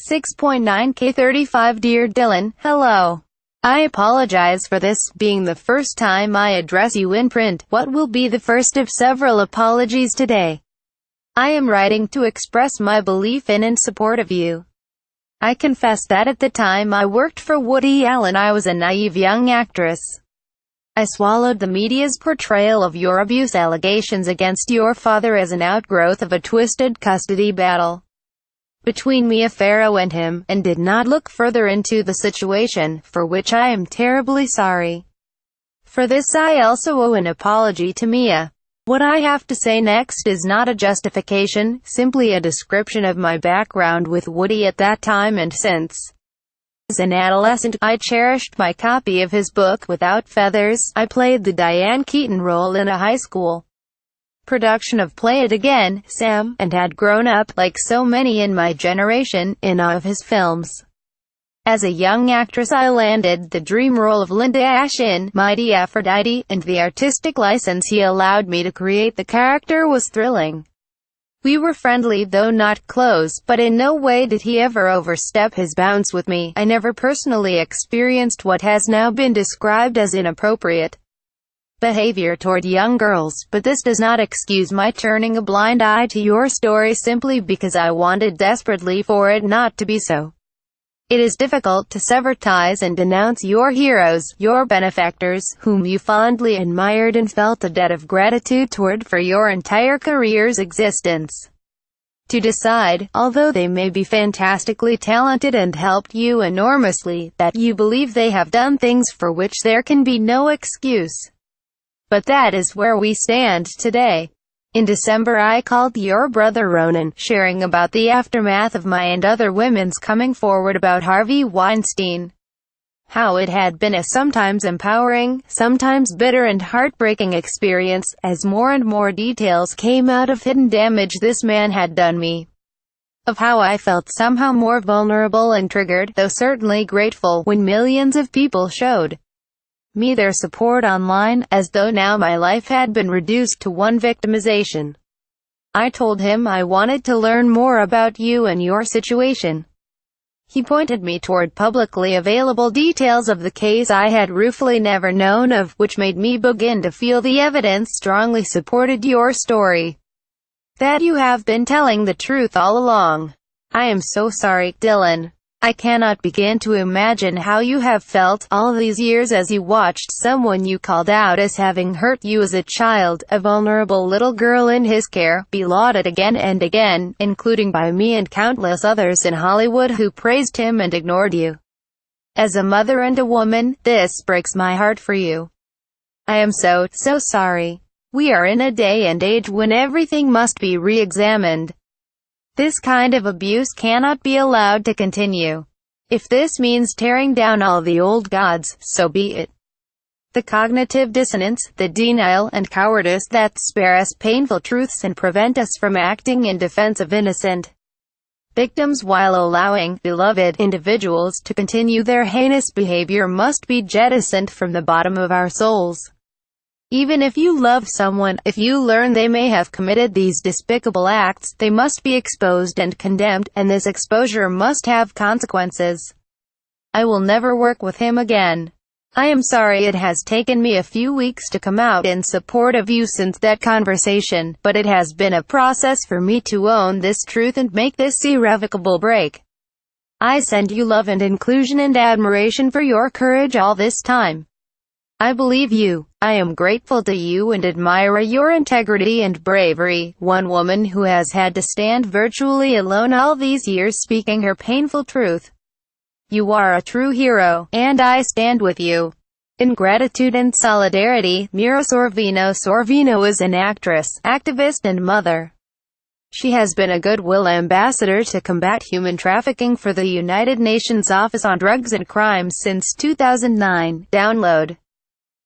6.9K 35 Dear Dylan, hello. I apologize for this being the first time I address you in print. What will be the first of several apologies today? I am writing to express my belief in and support of you. I confess that at the time I worked for Woody Allen I was a naive young actress. I swallowed the media's portrayal of your abuse allegations against your father as an outgrowth of a twisted custody battle between Mia Farrow and him, and did not look further into the situation, for which I am terribly sorry. For this I also owe an apology to Mia. What I have to say next is not a justification, simply a description of my background with Woody at that time and since. As an adolescent, I cherished my copy of his book, Without Feathers. I played the Diane Keaton role in a high school production of Play It Again, Sam, and had grown up, like so many in my generation, in awe of his films. As a young actress I landed the dream role of Linda Ash in Mighty Aphrodite, and the artistic license he allowed me to create the character was thrilling. We were friendly though not close, but in no way did he ever overstep his bounds with me. I never personally experienced what has now been described as inappropriate behavior toward young girls, but this does not excuse my turning a blind eye to your story simply because I wanted desperately for it not to be so. It is difficult to sever ties and denounce your heroes, your benefactors, whom you fondly admired and felt a debt of gratitude toward for your entire career's existence. To decide, although they may be fantastically talented and helped you enormously, that you believe they have done things for which there can be no excuse. But that is where we stand today. In December I called your brother Ronan, sharing about the aftermath of my and other women's coming forward about Harvey Weinstein. How it had been a sometimes empowering, sometimes bitter and heartbreaking experience, as more and more details came out of hidden damage this man had done me. Of how I felt somehow more vulnerable and triggered, though certainly grateful, when millions of people showed me their support online, as though now my life had been reduced to one victimization. I told him I wanted to learn more about you and your situation. He pointed me toward publicly available details of the case I had ruefully never known of, which made me begin to feel the evidence strongly supported your story. That you have been telling the truth all along. I am so sorry, Dylan. I cannot begin to imagine how you have felt all these years as you watched someone you called out as having hurt you as a child, a vulnerable little girl in his care, be lauded again and again, including by me and countless others in Hollywood who praised him and ignored you. As a mother and a woman, this breaks my heart for you. I am so sorry. We are in a day and age when everything must be re-examined. This kind of abuse cannot be allowed to continue. If this means tearing down all the old gods, so be it. The cognitive dissonance, the denial and cowardice that spare us painful truths and prevent us from acting in defense of innocent victims while allowing beloved individuals to continue their heinous behavior must be jettisoned from the bottom of our souls. Even if you love someone, if you learn they may have committed these despicable acts, they must be exposed and condemned, and this exposure must have consequences. I will never work with him again. I am sorry it has taken me a few weeks to come out in support of you since that conversation, but it has been a process for me to own this truth and make this irrevocable break. I send you love and inclusion and admiration for your courage all this time. I believe you. I am grateful to you and admire your integrity and bravery, one woman who has had to stand virtually alone all these years speaking her painful truth. You are a true hero, and I stand with you. In gratitude and solidarity, Mira Sorvino. Sorvino is an actress, activist and mother. She has been a goodwill ambassador to combat human trafficking for the United Nations Office on Drugs and Crime since 2009. Download.